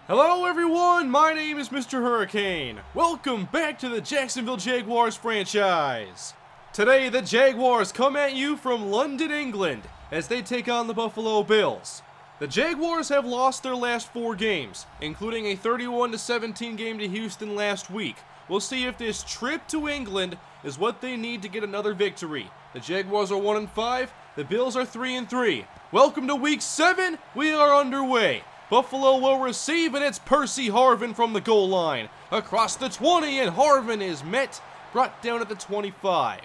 Hello everyone, my name is MrHurriicane. Welcome back to the Jacksonville Jaguars franchise. Today the Jaguars come at you from London, England, as they take on the Buffalo Bills. The Jaguars have lost their last 4 games, including a 31-17 game to Houston last week. We'll see if this trip to England is what they need to get another victory. The Jaguars are 1-5, the Bills are 3-3. Welcome to week 7, we are underway. Buffalo will receive, and it's Percy Harvin from the goal line. Across the 20, and Harvin is brought down at the 25.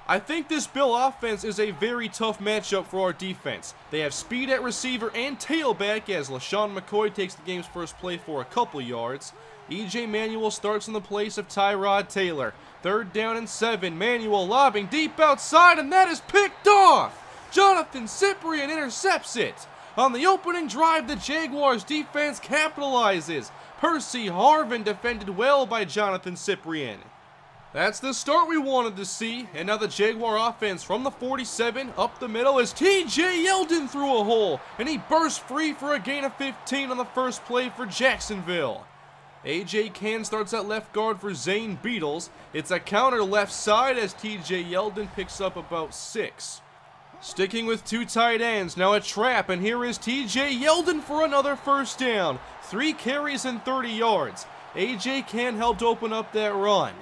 I think this Bill offense is a very tough matchup for our defense. They have speed at receiver and tailback as LeSean McCoy takes the game's first play for a couple yards. E.J. Manuel starts in the place of Tyrod Taylor. 3rd down and 7. Manuel lobbing deep outside, and that is picked off. Jonathan Cyprien intercepts it. On the opening drive, the Jaguars defense capitalizes. Percy Harvin defended well by Jonathan Cyprien. That's the start we wanted to see, and now the Jaguar offense from the 47 up the middle as T.J. Yeldon through a hole, and he burst free for a gain of 15 on the first play for Jacksonville. A.J. Cann starts at left guard for Zane Beadles. It's a counter left side as T.J. Yeldon picks up about 6. Sticking with 2 tight ends, now a trap, and here is T.J. Yeldon for another first down. 3 carries and 30 yards. A.J. Cann helped open up that run.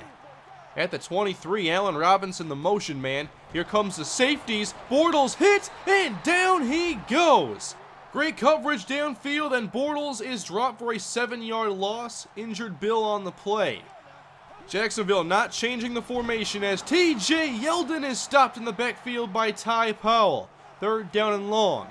At the 23, Allen Robinson, the motion man. Here comes the safeties. Bortles hit, and down he goes. Great coverage downfield, and Bortles is dropped for a 7-yard loss. Injured Bill on the play. Jacksonville not changing the formation as T.J. Yeldon is stopped in the backfield by Ty Powell. 3rd down and long.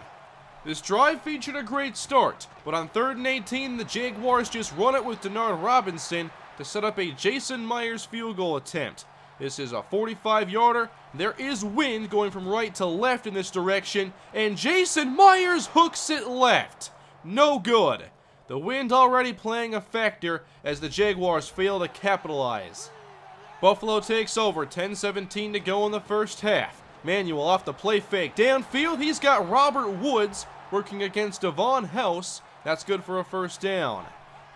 This drive featured a great start, but on 3rd and 18, the Jaguars just run it with Denard Robinson to set up a Jason Myers field goal attempt. This is a 45-yarder. There is wind going from right to left in this direction, and Jason Myers hooks it left. No good. The wind already playing a factor as the Jaguars fail to capitalize. Buffalo takes over, 10-17 to go in the first half. Manuel off the play fake. Downfield, he's got Robert Woods working against Devon House. That's good for a first down.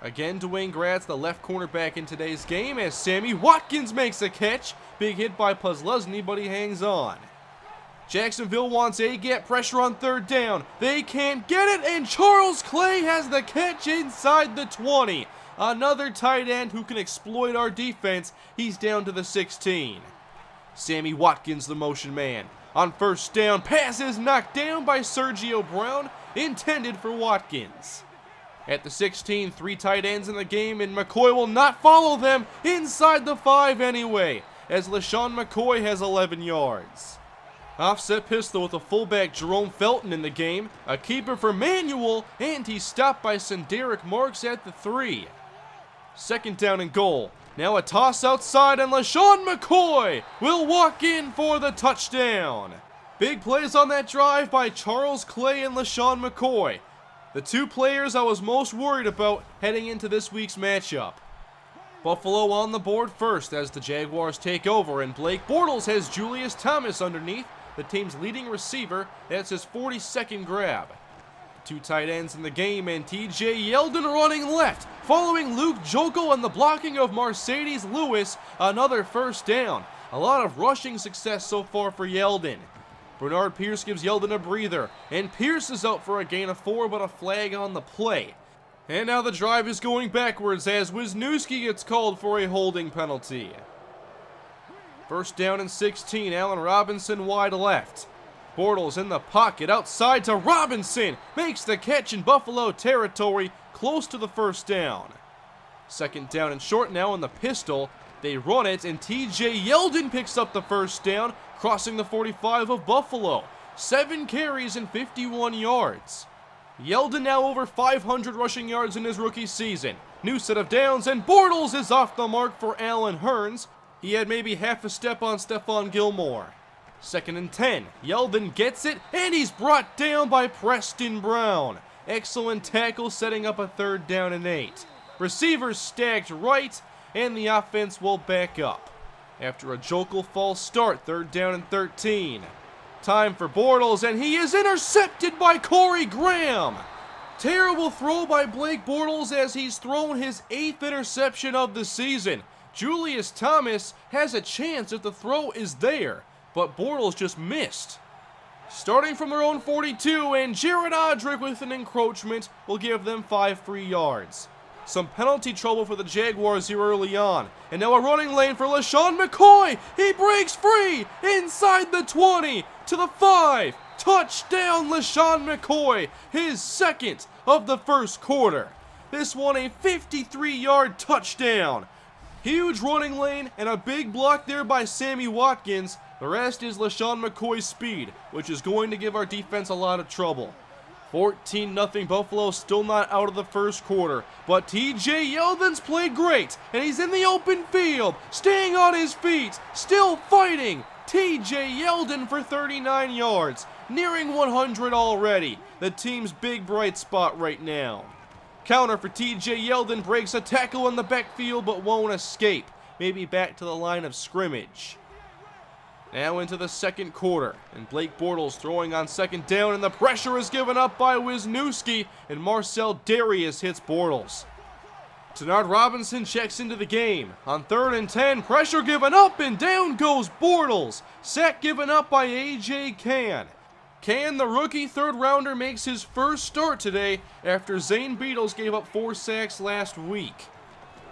Again, Dwayne Gratz, the left cornerback in today's game, as Sammy Watkins makes a catch. Big hit by Puslesny, but he hangs on. Jacksonville wants A-gap pressure on 3rd down. They can't get it, and Charles Clay has the catch inside the 20. Another tight end who can exploit our defense. He's down to the 16. Sammy Watkins, the motion man. On 1st down, pass is knocked down by Sergio Brown, intended for Watkins. At the 16, 3 tight ends in the game, and McCoy will not follow them inside the 5 anyway, as LeSean McCoy has 11 yards. Offset pistol with a fullback Jerome Felton in the game, a keeper for Manuel, and he's stopped by Senderick Marks at the 3. 2nd down and goal. Now a toss outside, and LeSean McCoy will walk in for the touchdown. Big plays on that drive by Charles Clay and LeSean McCoy. The 2 players I was most worried about heading into this week's matchup. Buffalo on the board first as the Jaguars take over, and Blake Bortles has Julius Thomas underneath, the team's leading receiver. That's his 42nd grab. 2 tight ends in the game, and T.J. Yeldon running left, following Luke Jokel and the blocking of Mercedes Lewis. Another first down. A lot of rushing success so far for Yeldon. Bernard Pierce gives Yeldon a breather, and Pierce is out for a gain of 4, but a flag on the play. And now the drive is going backwards as Wisniewski gets called for a holding penalty. 1st down and 16, Allen Robinson wide left. Bortles in the pocket, outside to Robinson, makes the catch in Buffalo territory, close to the 1st down. 2nd down and short now in the pistol. They run it, and T.J. Yeldon picks up the 1st down, crossing the 45 of Buffalo. 7 carries and 51 yards. Yeldon now over 500 rushing yards in his rookie season. New set of downs, and Bortles is off the mark for Allen Hurns. He had maybe half a step on Stephon Gilmore. 2nd and 10. Yeldon gets it, and he's brought down by Preston Brown. Excellent tackle, setting up a 3rd down and 8. Receivers stacked right, and the offense will back up. After a Jokel false start, 3rd down and 13. Time for Bortles, and he is intercepted by Corey Graham. Terrible throw by Blake Bortles as he's thrown his 8th interception of the season. Julius Thomas has a chance if the throw is there, but Bortles just missed. Starting from their own 42, and Jared Odrick with an encroachment will give them 5 free yards. Some penalty trouble for the Jaguars here early on, and now a running lane for LaShawn McCoy. He breaks free inside the 20 to the 5. Touchdown LaShawn McCoy, his 2nd of the first quarter. This one a 53-yard touchdown. Huge running lane and a big block there by Sammy Watkins. The rest is LaShawn McCoy's speed, which is going to give our defense a lot of trouble. 14-0 Buffalo, still not out of the first quarter, but TJ Yeldon's played great, and he's in the open field, staying on his feet, still fighting. TJ Yeldon for 39 yards, nearing 100 already, the team's big bright spot right now. Counter for TJ Yeldon, breaks a tackle in the backfield but won't escape, maybe back to the line of scrimmage. Now into the second quarter, and Blake Bortles throwing on 2nd down, and the pressure is given up by Wisniewski, and Marcel Darius hits Bortles. Denard Robinson checks into the game. On 3rd and 10, pressure given up, and down goes Bortles. Sack given up by A.J. Cann. Cann, the rookie 3rd rounder, makes his first start today after Zane Beadles gave up 4 sacks last week.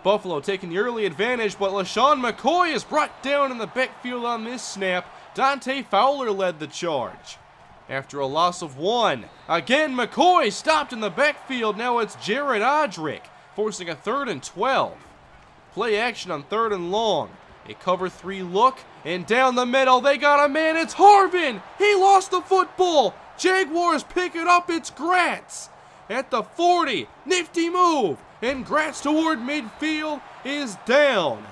Buffalo taking the early advantage, but LaShawn McCoy is brought down in the backfield on this snap. Dante Fowler led the charge. After a loss of 1, again McCoy stopped in the backfield. Now it's Jared Odrick, forcing a 3rd and 12. Play action on 3rd and long. A cover 3 look, and down the middle they got a man. It's Harvin. He lost the football. Jaguars pick it up. It's Gratz at the 40. Nifty move, and Gratz toward midfield is down.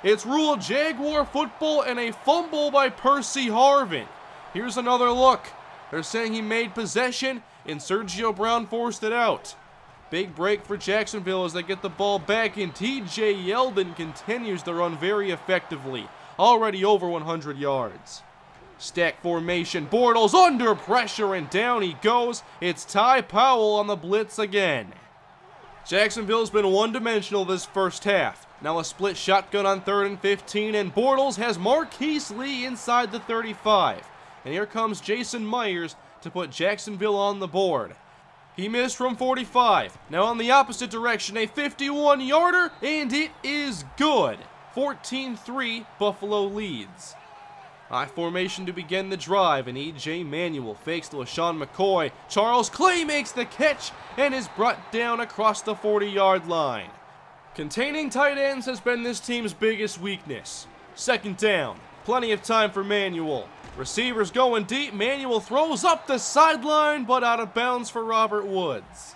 It's ruled Jaguar football and a fumble by Percy Harvin. Here's another look. They're saying he made possession, and Sergio Brown forced it out. Big break for Jacksonville as they get the ball back, and TJ Yeldon continues to run very effectively, already over 100 yards. Stack formation, Bortles under pressure, and down he goes. It's Ty Powell on the blitz again. Jacksonville's been one-dimensional this first half. Now a split shotgun on 3rd and 15, and Bortles has Marquise Lee inside the 35. And here comes Jason Myers to put Jacksonville on the board. He missed from 45. Now on the opposite direction, a 51-yarder, and it is good. 14-3, Buffalo leads. High formation to begin the drive, and E.J. Manuel fakes to LaShawn McCoy. Charles Clay makes the catch and is brought down across the 40-yard line. Containing tight ends has been this team's biggest weakness. 2nd down, plenty of time for Manuel. Receivers going deep, Manuel throws up the sideline, but out of bounds for Robert Woods.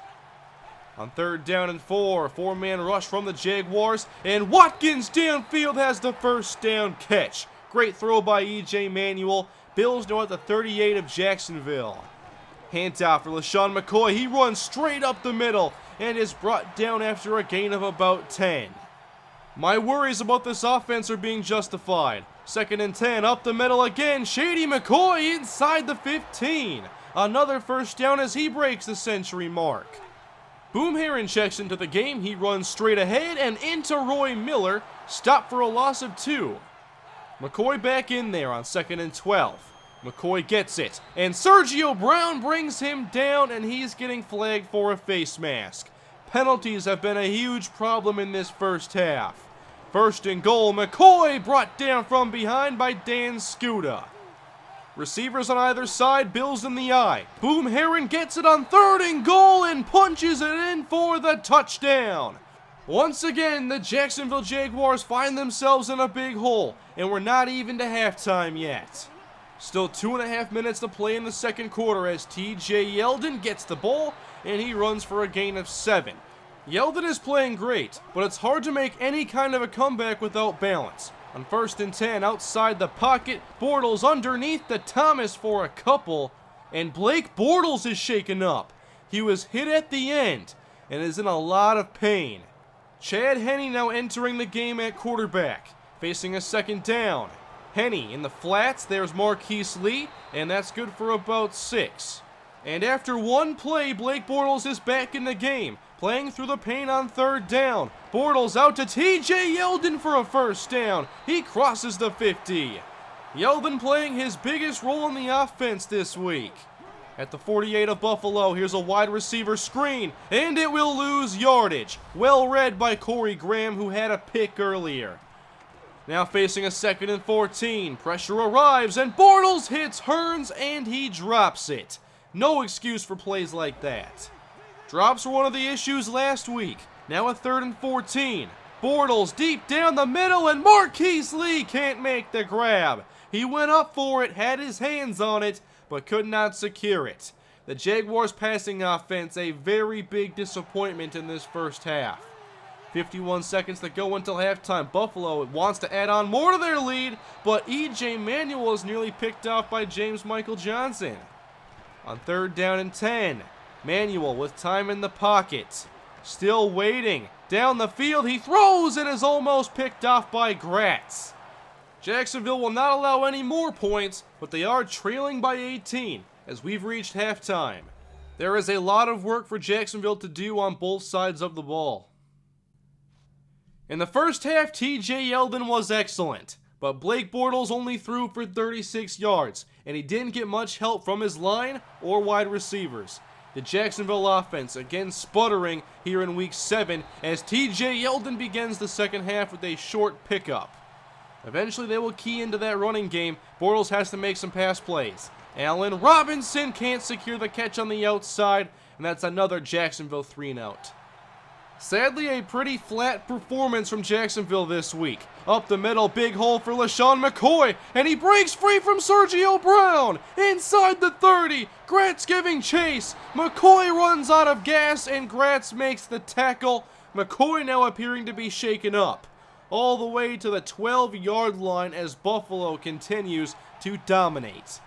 On 3rd down and 4, 4-man rush from the Jaguars, and Watkins downfield has the first down catch. Great throw by E.J. Manuel. Bills now at the 38 of Jacksonville. Handoff for LaShawn McCoy. He runs straight up the middle and is brought down after a gain of about 10. My worries about this offense are being justified. 2nd and 10, up the middle again. Shady McCoy inside the 15. Another first down as he breaks the century mark. Boom Herron checks into the game. He runs straight ahead and into Roy Miller. Stopped for a loss of 2. McCoy back in there on 2nd and 12. McCoy gets it, and Sergio Brown brings him down, and he's getting flagged for a face mask. Penalties have been a huge problem in this first half. 1st and goal, McCoy brought down from behind by Dan Skuta. Receivers on either side, Bills in the eye. Boom Herron gets it on 3rd and goal and punches it in for the touchdown. Once again, the Jacksonville Jaguars find themselves in a big hole, and we're not even to halftime yet. Still 2.5 minutes to play in the second quarter as TJ Yeldon gets the ball, and he runs for a gain of 7. Yeldon is playing great, but it's hard to make any kind of a comeback without balance. On 1st and 10, outside the pocket, Bortles underneath the Thomas for a couple, and Blake Bortles is shaken up. He was hit at the end, and is in a lot of pain. Chad Henne now entering the game at quarterback, facing a 2nd down. Henne in the flats, there's Marquise Lee, and that's good for about 6. And after one play, Blake Bortles is back in the game, playing through the paint on third down. Bortles out to TJ Yeldon for a first down. He crosses the 50. Yeldon playing his biggest role in the offense this week. At the 48 of Buffalo, here's a wide receiver screen, and it will lose yardage. Well read by Corey Graham, who had a pick earlier. Now facing a 2nd and 14. Pressure arrives, and Bortles hits Hearns, and he drops it. No excuse for plays like that. Drops were one of the issues last week. Now a 3rd and 14. Bortles deep down the middle, and Marquise Lee can't make the grab. He went up for it, had his hands on it, but could not secure it. The Jaguars passing offense a very big disappointment in this first half. 51 seconds to go until halftime. Buffalo wants to add on more to their lead, but E.J. Manuel is nearly picked off by James Michael Johnson. On 3rd down and 10, Manuel with time in the pocket. Still waiting. Down the field, he throws and is almost picked off by Gratz. Jacksonville will not allow any more points, but they are trailing by 18 as we've reached halftime. There is a lot of work for Jacksonville to do on both sides of the ball. In the first half, TJ Yeldon was excellent, but Blake Bortles only threw for 36 yards, and he didn't get much help from his line or wide receivers. The Jacksonville offense again sputtering here in week 7 as TJ Yeldon begins the second half with a short pickup. Eventually they will key into that running game. Bortles has to make some pass plays. Allen Robinson can't secure the catch on the outside, and that's another Jacksonville 3-and-out. Sadly, a pretty flat performance from Jacksonville this week. Up the middle, big hole for LaShawn McCoy, and he breaks free from Sergio Brown. Inside the 30, Gratz giving chase. McCoy runs out of gas, and Gratz makes the tackle. McCoy now appearing to be shaken up. All the way to the 12-yard line as Buffalo continues to dominate.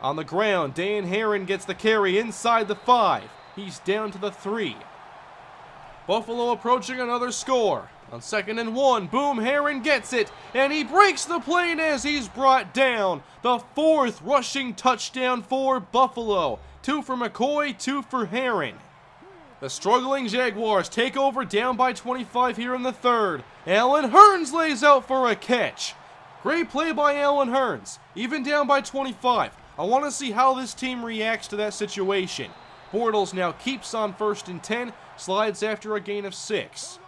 On the ground, Dan Herron gets the carry inside the 5. He's down to the 3. Buffalo approaching another score. On 2nd and 1, boom, Herron gets it, and he breaks the plane as he's brought down. The 4th rushing touchdown for Buffalo. 2 for McCoy, 2 for Herron. The struggling Jaguars take over down by 25 here in the 3rd. Allen Hearns lays out for a catch. Great play by Allen Hearns, even down by 25. I want to see how this team reacts to that situation. Bortles now keeps on 1st and 10, slides after a gain of 6.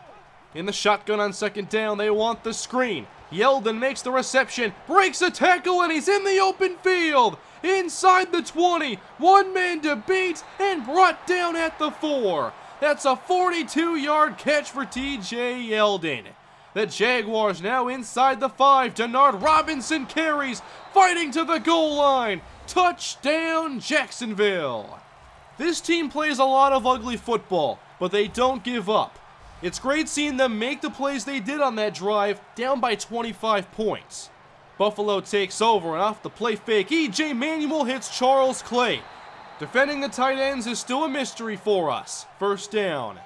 In the shotgun on 2nd down, they want the screen. Yeldon makes the reception, breaks a tackle, and he's in the open field. Inside the 20, one man to beat, and brought down at the 4. That's a 42-yard catch for TJ Yeldon. The Jaguars now inside the 5. Denard Robinson carries, fighting to the goal line. Touchdown, Jacksonville. This team plays a lot of ugly football, but they don't give up. It's great seeing them make the plays they did on that drive, down by 25 points. Buffalo takes over, and off the play fake, E.J. Manuel hits Charles Clay. Defending the tight ends is still a mystery for us. 1st down.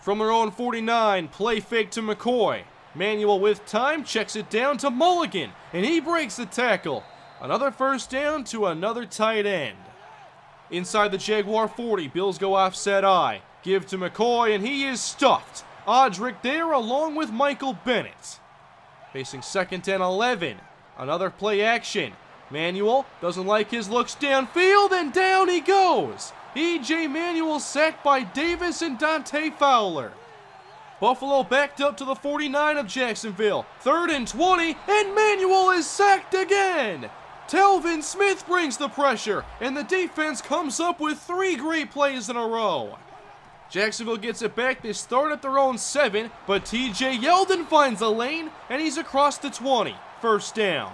From their own 49, play fake to McCoy. Manuel with time checks it down to Mulligan, and he breaks the tackle. Another 1st down to another tight end. Inside the Jaguar 40, Bills go offset I. Give to McCoy, and he is stuffed. Odrick there along with Michael Bennett. Facing 2nd and 11. Another play action. Manuel doesn't like his looks downfield, and down he goes. E.J. Manuel sacked by Davis and Dante Fowler. Buffalo backed up to the 49 of Jacksonville. 3rd and 20, and Manuel is sacked again. Telvin Smith brings the pressure, and the defense comes up with 3 great plays in a row. Jacksonville gets it back. They start at their own 7, but TJ Yeldon finds a lane, and he's across the 20. 1st down.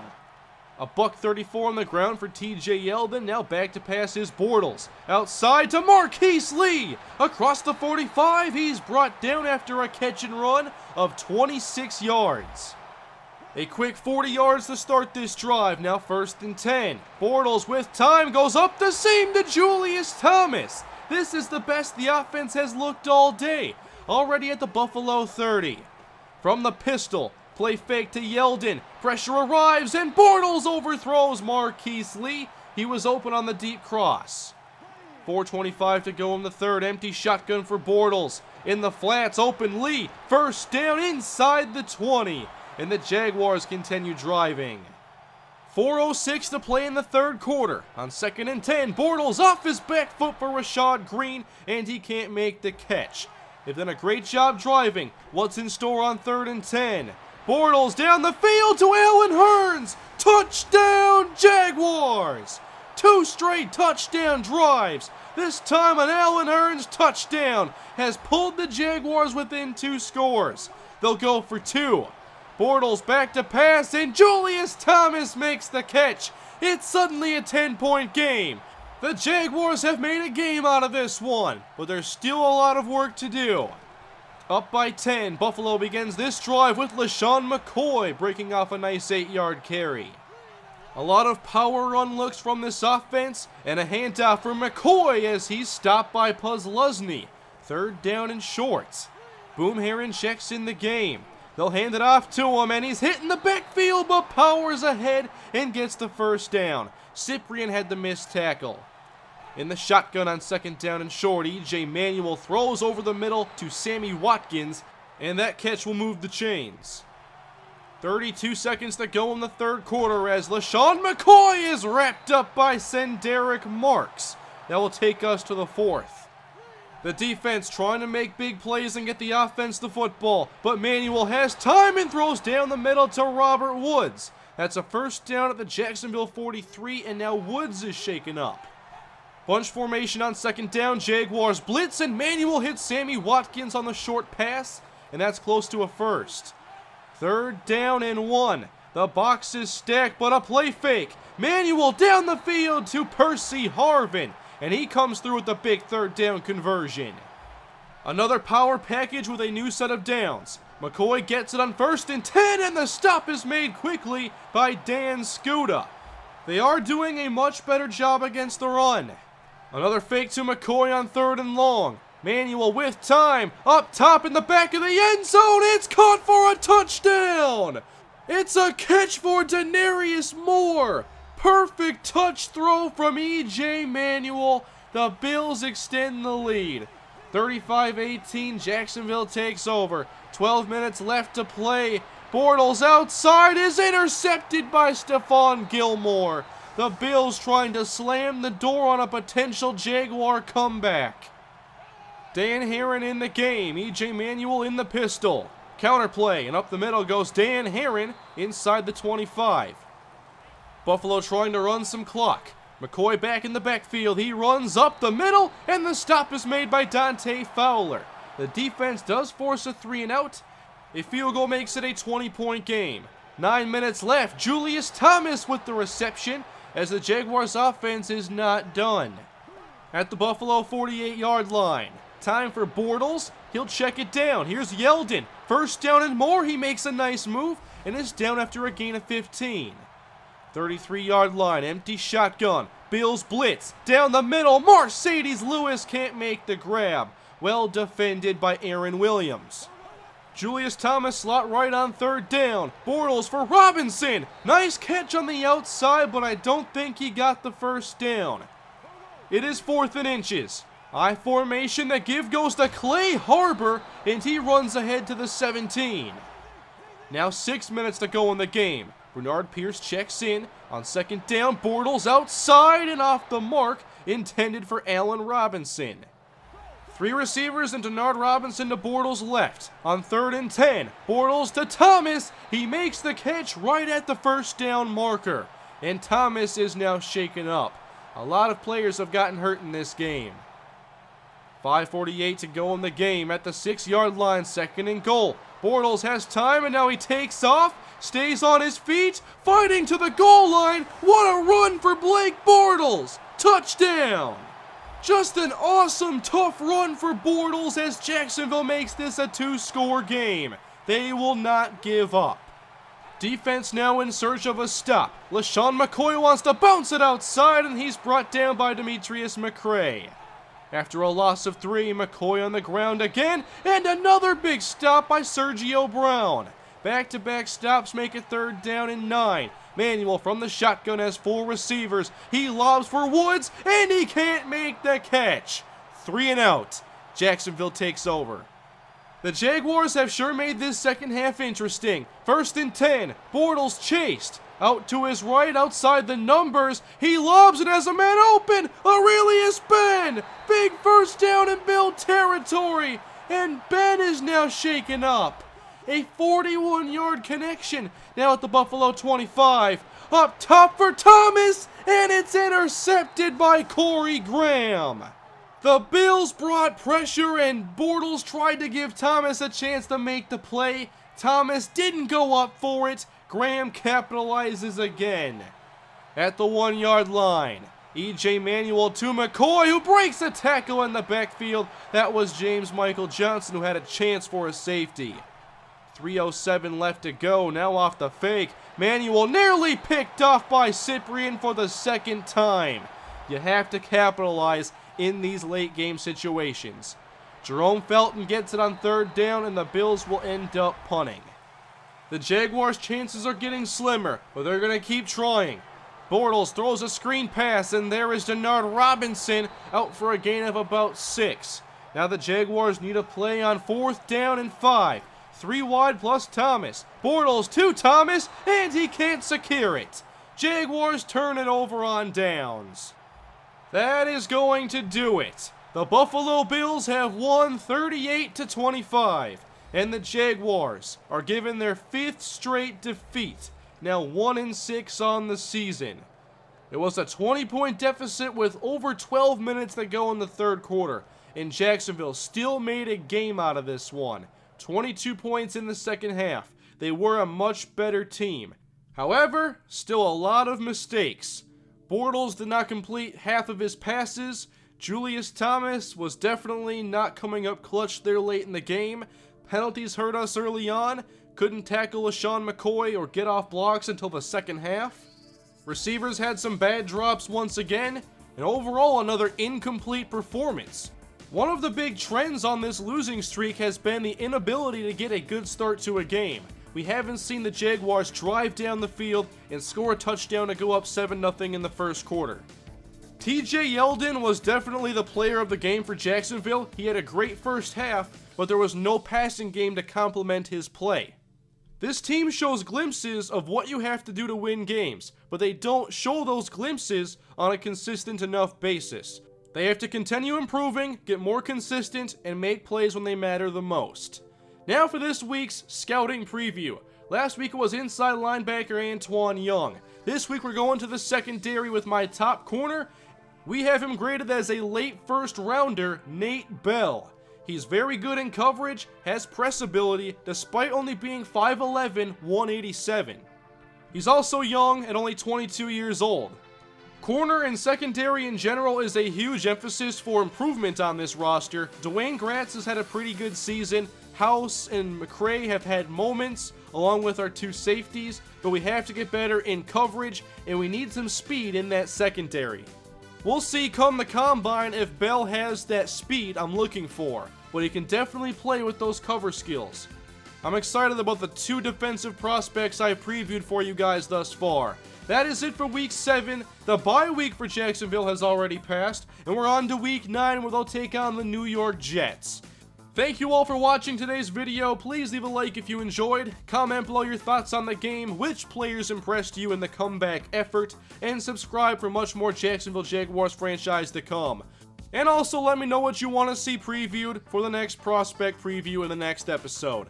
A $134 on the ground for TJ Yeldon. Now back to pass is Bortles. Outside to Marquise Lee. Across the 45, he's brought down after a catch and run of 26 yards. A quick 40 yards to start this drive. Now 1st and 10. Bortles with time goes up the seam to Julius Thomas. This is the best the offense has looked all day. Already at the Buffalo 30. From the pistol, play fake to Yeldon. Pressure arrives, and Bortles overthrows Marquise Lee. He was open on the deep cross. 4:25 to go in the third. Empty shotgun for Bortles. In the flats, open Lee. First down inside the 20. And the Jaguars continue driving. 4:06 to play in the third quarter. On 2nd and 10, Bortles off his back foot for Rashad Green, and he can't make the catch. They've done a great job driving. What's in store on 3rd and 10? Bortles down the field to Allen Hurns. Touchdown, Jaguars! 2 straight touchdown drives. This time an Allen Hurns touchdown has pulled the Jaguars within 2 scores. They'll go for 2. Bortles back to pass, and Julius Thomas makes the catch. It's suddenly a 10-point game. The Jaguars have made a game out of this one, but there's still a lot of work to do. Up by 10, Buffalo begins this drive with LaShawn McCoy breaking off a nice 8-yard carry. A lot of power run looks from this offense, and a handoff for McCoy as he's stopped by Puzluzny. 3rd down and short. Boom Herron checks in the game. They'll hand it off to him, and he's hitting the backfield, but powers ahead and gets the first down. Cyprian had the missed tackle. In the shotgun on 2nd down and short, E.J. Manuel throws over the middle to Sammy Watkins, and that catch will move the chains. 32 seconds to go in the third quarter as LaShawn McCoy is wrapped up by Senderick Marks. That will take us to the 4th. The defense trying to make big plays and get the offense the football, but Manuel has time and throws down the middle to Robert Woods. That's a first down at the Jacksonville 43, and now Woods is shaken up. Bunch formation on 2nd down, Jaguars blitz, and Manuel hits Sammy Watkins on the short pass, and that's close to a first. 3rd down and 1. The box is stacked, but a play fake. Manuel down the field to Percy Harvin, and he comes through with the big 3rd down conversion. Another power package with a new set of downs. McCoy gets it on 1st and 10, and the stop is made quickly by Dan Skuta. They are doing a much better job against the run. Another fake to McCoy on 3rd and long. Manuel with time, up top in the back of the end zone, it's caught for a touchdown! It's a catch for Denarius Moore! Perfect touch throw from E.J. Manuel. The Bills extend the lead. 35-18, Jacksonville takes over. 12 minutes left to play. Bortles outside is intercepted by Stephon Gilmore. The Bills trying to slam the door on a potential Jaguar comeback. Dan Herron in the game. E.J. Manuel in the pistol. Counterplay, and up the middle goes Dan Herron inside the 25. Buffalo trying to run some clock. McCoy back in the backfield. He runs up the middle, and the stop is made by Dante Fowler. The defense does force a 3 and out. A field goal makes it a 20-point game. 9 minutes left. Julius Thomas with the reception as the Jaguars offense is not done. At the Buffalo 48-yard line. Time for Bortles. He'll check it down. Here's Yeldon. First down and more. He makes a nice move and is down after a gain of 15. 33-yard line, empty shotgun. Bills blitz, down the middle. Mercedes Lewis can't make the grab. Well defended by Aaron Williams. Julius Thomas slot right on 3rd down. Bortles for Robinson. Nice catch on the outside, but I don't think he got the first down. It is 4th and inches. I formation, the give goes to Clay Harbor, and he runs ahead to the 17. Now 6 minutes to go in the game. Bernard Pierce checks in. On 2nd down, Bortles outside and off the mark, intended for Allen Robinson. 3 receivers and Denard Robinson to Bortles left. On 3rd and 10, Bortles to Thomas. He makes the catch right at the first down marker. And Thomas is now shaken up. A lot of players have gotten hurt in this game. 5:48 to go in the game at the 6-yard line, 2nd and goal. Bortles has time, and now he takes off, stays on his feet, fighting to the goal line. What a run for Blake Bortles! Touchdown! Just an awesome, tough run for Bortles as Jacksonville makes this a 2-score game. They will not give up. Defense now in search of a stop. LaShawn McCoy wants to bounce it outside, and he's brought down by Demetrius McCray. After a loss of 3, McCoy on the ground again, and another big stop by Sergio Brown. Back-to-back stops make it 3rd down and 9. Manuel from the shotgun has 4 receivers. He lobs for Woods, and he can't make the catch. 3 and out. Jacksonville takes over. The Jaguars have sure made this second half interesting. 1st and 10. Bortles chased. Out to his right, outside the numbers. He lobs and has a man open. Aurelius Ben. Big first down in Bill territory. And Ben is now shaken up. A 41-yard connection. Now at the Buffalo 25. Up top for Thomas. And it's intercepted by Corey Graham. The Bills brought pressure and Bortles tried to give Thomas a chance to make the play. Thomas didn't go up for it. Graham capitalizes again. At the 1-yard line, E.J. Manuel to McCoy, who breaks a tackle in the backfield. That was James Michael Johnson, who had a chance for a safety. 3:07 left to go, now off the fake. Manuel nearly picked off by Cyprian for the 2nd time. You have to capitalize in these late game situations. Jerome Felton gets it on 3rd down, and the Bills will end up punting. The Jaguars' chances are getting slimmer, but they're going to keep trying. Bortles throws a screen pass, and there is Denard Robinson out for a gain of about 6. Now the Jaguars need a play on 4th down and 5. 3 wide plus Thomas. Bortles to Thomas, and he can't secure it. Jaguars turn it over on downs. That is going to do it. The Buffalo Bills have won 38-25. And the Jaguars are given their 5th straight defeat, now 1-6 on the season. It was a 20-point deficit with over 12 minutes to go in the 3rd quarter, and Jacksonville still made a game out of this one. 22 points in the 2nd half. They were a much better team. However, still a lot of mistakes. Bortles did not complete half of his passes. Julius Thomas was definitely not coming up clutch there late in the game. Penalties hurt us early on. Couldn't tackle LaShawn McCoy or get off blocks until the 2nd half. Receivers had some bad drops once again, and overall another incomplete performance. One of the big trends on this losing streak has been the inability to get a good start to a game. We haven't seen the Jaguars drive down the field and score a touchdown to go up 7-0 in the 1st quarter. TJ Yeldon was definitely the player of the game for Jacksonville. He had a great 1st half, but there was no passing game to complement his play. This team shows glimpses of what you have to do to win games, but they don't show those glimpses on a consistent enough basis. They have to continue improving, get more consistent, and make plays when they matter the most. Now for this week's scouting preview. Last week it was inside linebacker Antoine Young. This week we're going to the secondary with my top corner. We have him graded as a late 1st rounder, Nate Bell. He's very good in coverage, has press ability, despite only being 5'11", 187. He's also young at only 22 years old. Corner and secondary in general is a huge emphasis for improvement on this roster. Dwayne Gratz has had a pretty good season. House and McCray have had moments, along with our 2 safeties, but we have to get better in coverage, and we need some speed in that secondary. We'll see come the combine if Bell has that speed I'm looking for, but he can definitely play with those cover skills. I'm excited about the 2 defensive prospects I previewed for you guys thus far. That is it for Week 7. The bye week for Jacksonville has already passed, and we're on to Week 9 where they'll take on the New York Jets. Thank you all for watching today's video. Please leave a like if you enjoyed, comment below your thoughts on the game, which players impressed you in the comeback effort, and subscribe for much more Jacksonville Jaguars franchise to come. And also let me know what you want to see previewed for the next prospect preview in the next episode.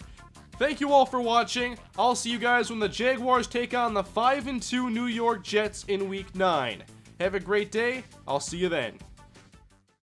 Thank you all for watching. I'll see you guys when the Jaguars take on the 5-2 New York Jets in Week 9. Have a great day. I'll see you then.